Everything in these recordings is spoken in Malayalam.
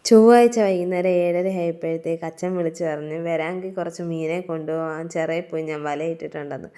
ചൊവ്വാഴ്ച വൈകുന്നേരം 7:30 ആയപ്പോഴത്തേക്ക് അച്ഛൻ വിളിച്ച് പറഞ്ഞു വരാമെങ്കിൽ കുറച്ച് മീനെ കൊണ്ടുപോകാൻ ചിറയിൽ പോയി ഞാൻ വലയിട്ടിട്ടുണ്ടെന്ന്.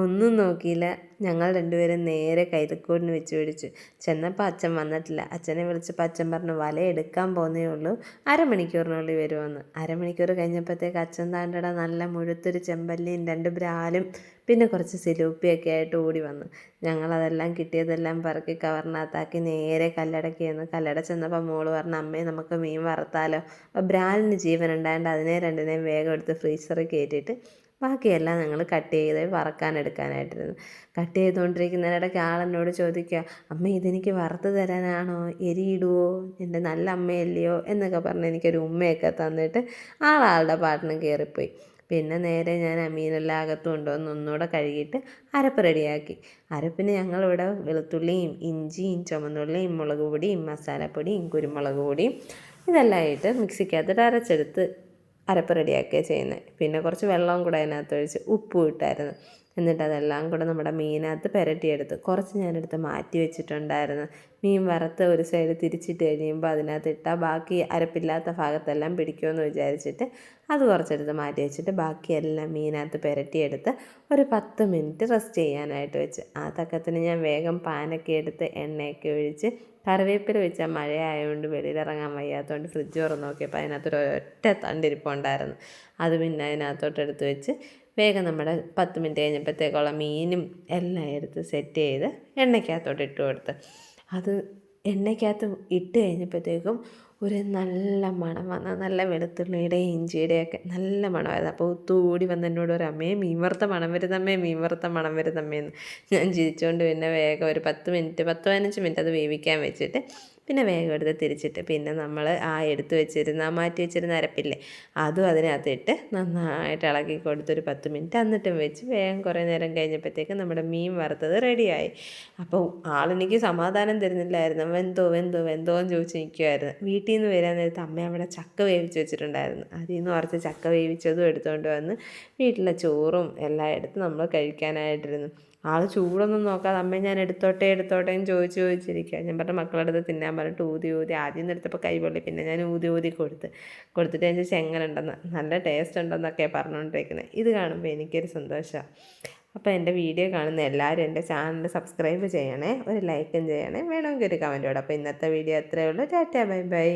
ഒന്നും നോക്കിയില്ല, ഞങ്ങൾ രണ്ടുപേരും നേരെ കൈതക്കോടിന് വെച്ച് പിടിച്ചു. ചെന്നപ്പോൾ അച്ഛൻ വന്നിട്ടില്ല. അച്ഛനെ വിളിച്ചപ്പോൾ അച്ഛൻ പറഞ്ഞു വല എടുക്കാൻ പോകുന്നേ ഉള്ളൂ, അരമണിക്കൂറിനുള്ളിൽ വരുമെന്ന്. അരമണിക്കൂർ കഴിഞ്ഞപ്പോഴത്തേക്ക് അച്ഛൻ താണ്ടട നല്ല മുഴുത്തൊരു ചെമ്പല്ലിയും 2 ബ്രാലും പിന്നെ കുറച്ച് സിലൂപ്പിയൊക്കെ ആയിട്ട് ഓടി വന്നു. ഞങ്ങളതെല്ലാം കിട്ടിയതെല്ലാം പറക്കി കവറിനകത്താക്കി നേരെ കല്ലടയ്ക്ക് ചെന്ന്. കല്ലട ചെന്നപ്പോൾ മോള് പറഞ്ഞു അമ്മേ നമുക്ക് മീൻ വറുത്താലോ. അപ്പോൾ ബ്രാലിന് ജീവൻ ഉണ്ടായതുകൊണ്ട് അതിനെ രണ്ടിനെയും വേഗം എടുത്ത് ഫ്രീസറിൽ കയറ്റിയിട്ട് ബാക്കിയെല്ലാം ഞങ്ങൾ കട്ട് ചെയ്ത് വറക്കാൻ എടുക്കാനായിട്ടിരുന്നു. കട്ട് ചെയ്തുകൊണ്ടിരിക്കുന്നതിനിടയ്ക്ക് ആളെന്നോട് ചോദിക്കുക, അമ്മ ഇതെനിക്ക് വറുത്ത് തരാനാണോ, എരിയിടുവോ, എൻ്റെ നല്ല അമ്മയല്ലയോ എന്നൊക്കെ പറഞ്ഞ് എനിക്കൊരു ഉമ്മയൊക്കെ തന്നിട്ട് ആളുടെ പാട്ടിനും കയറിപ്പോയി. പിന്നെ നേരെ ഞാൻ ആ മീനെല്ലാം അകത്ത് കൊണ്ടുവന്ന് ഒന്നുകൂടെ കഴുകിയിട്ട് അരപ്പ് റെഡിയാക്കി. അരപ്പിന് ഞങ്ങളിവിടെ വെളുത്തുള്ളിയും ഇഞ്ചിയും ചുമന്നുള്ളിയും മുളക് പൊടിയും മസാലപ്പൊടിയും കുരുമുളക് പൊടിയും ഇതെല്ലാം ഇട്ട് മിക്സിക്കകത്തിട്ട് അരച്ചെടുത്ത് അരപ്പ് റെഡിയാക്കുകയാണ് ചെയ്യുന്നത്. പിന്നെ കുറച്ച് വെള്ളവും കൂടെ അതിനകത്ത് ഒഴിച്ച് ഉപ്പും ഇട്ടായിരുന്നു. എന്നിട്ട് അതെല്ലാം കൂടെ നമ്മുടെ മീനകത്ത് പുരട്ടിയെടുത്ത് കുറച്ച് ഞാനെടുത്ത് മാറ്റി വെച്ചിട്ടുണ്ടായിരുന്നു. മീൻ വറുത്ത് ഒരു സൈഡ് തിരിച്ചിട്ട് കഴിയുമ്പോൾ അതിനകത്ത് ഇട്ടാൽ ബാക്കി അരപ്പില്ലാത്ത ഭാഗത്തെല്ലാം പിടിക്കുമെന്ന് വിചാരിച്ചിട്ട് അത് കുറച്ചെടുത്ത് മാറ്റി വെച്ചിട്ട് ബാക്കിയെല്ലാം മീനകത്ത് പുരട്ടിയെടുത്ത് ഒരു 10 മിനിറ്റ് റെസ്റ്റ് ചെയ്യാനായിട്ട് വെച്ച്. ആ തക്കത്തിന് ഞാൻ വേഗം പാനൊക്കെ എടുത്ത് എണ്ണയൊക്കെ ഒഴിച്ച് കറിവേപ്പില വെച്ചാൽ മഴയായതുകൊണ്ട് വെളിയിലിറങ്ങാൻ വയ്യാത്തതുകൊണ്ട് ഫ്രിഡ്ജ് തുറന്ന് നോക്കിയപ്പോൾ അതിനകത്തൊരു ഒറ്റ തണ്ടിരിപ്പുണ്ടായിരുന്നു. അത് പിന്നെ അതിനകത്തോട്ട് എടുത്ത് വെച്ച് വേഗം നമ്മുടെ 10 മിനിറ്റ് കഴിഞ്ഞപ്പോഴത്തേക്കുള്ള മീനും എല്ലാം എടുത്ത് സെറ്റ് ചെയ്ത് എണ്ണയ്ക്കകത്തോട്ട് ഇട്ട് കൊടുത്ത്. അത് എണ്ണയ്ക്കകത്ത് ഇട്ട് കഴിഞ്ഞപ്പോഴത്തേക്കും ഒരു നല്ല മണം വന്ന നല്ല വെളുത്തുള്ളിയുടെയും ഇഞ്ചിയുടെയൊക്കെ നല്ല മണമായിരുന്നു. അപ്പോൾ തൂടി വന്ന് എന്നോട് ഒരു അമ്മേ മീൻ വറുത്ത മണം വരുന്നമ്മേ, മീൻ വറുത്ത മണം വരുന്നമ്മേന്ന്. ഞാൻ ചിരിച്ചുകൊണ്ട് പിന്നെ വേഗം ഒരു 10-15 മിനിറ്റ് അത് വേവിക്കാൻ വെച്ചിട്ട് പിന്നെ വേഗം എടുത്ത് തിരിച്ചിട്ട് പിന്നെ നമ്മൾ എടുത്ത് വെച്ചിരുന്ന മാറ്റി വെച്ചിരുന്ന അരപ്പില്ലേ അതും അതിനകത്തിട്ട് നന്നായിട്ട് ഇളക്കി കൊടുത്തൊരു 10 മിനിറ്റ് എന്നിട്ടും വെച്ച് വേഗം കുറേ നേരം കഴിഞ്ഞപ്പോഴത്തേക്ക് നമ്മുടെ മീൻ വറുത്തത് റെഡിയായി. അപ്പോൾ ആളെനിക്ക് സമാധാനം തരുന്നില്ലായിരുന്നു. വെന്തോ വെന്തോ വെന്തോ എന്ന് ചോദിച്ച് നിൽക്കുമായിരുന്നു. വീട്ടിൽ നിന്ന് വരാൻ നേരത്ത് അമ്മ അവിടെ ചക്ക വേവിച്ച് വെച്ചിട്ടുണ്ടായിരുന്നു. അതിൽ നിന്ന് കുറച്ച് ചക്ക വേവിച്ചതും എടുത്തുകൊണ്ട് വന്ന് വീട്ടിലെ ചോറും എല്ലാം എടുത്ത് നമ്മൾ കഴിക്കാനായിട്ടിരുന്നു. ആൾ ചൂടൊന്നും നോക്കാതെ അമ്മ ഞാൻ എടുത്തോട്ടെ എന്ന് ചോദിച്ചിരിക്കുക. ഞാൻ പറഞ്ഞ മക്കളുടെ അടുത്ത് തിന്നാൻ പറഞ്ഞിട്ട് ഊതി ആദ്യം എടുത്തപ്പോൾ കൈ പൊള്ളി, പിന്നെ ഞാൻ ഊതി കൊടുത്തിട്ട് എനിക്ക് ചെങ്ങലുണ്ടെന്ന് നല്ല ടേസ്റ്റ് ഉണ്ടെന്നൊക്കെ പറഞ്ഞുകൊണ്ടിരിക്കുന്നത്. ഇത് കാണുമ്പോൾ എനിക്കൊരു സന്തോഷമാണ്. അപ്പോൾ എൻ്റെ വീഡിയോ കാണുന്ന എല്ലാവരും എൻ്റെ ചാനൽ സബ്സ്ക്രൈബ് ചെയ്യണേ, ഒരു ലൈക്കും ചെയ്യണേ, വേണമെങ്കിൽ ഒരു കമൻറ്റോടെ. അപ്പോൾ ഇന്നത്തെ വീഡിയോ അത്രയേ ഉള്ളൂ. Tata bye bye.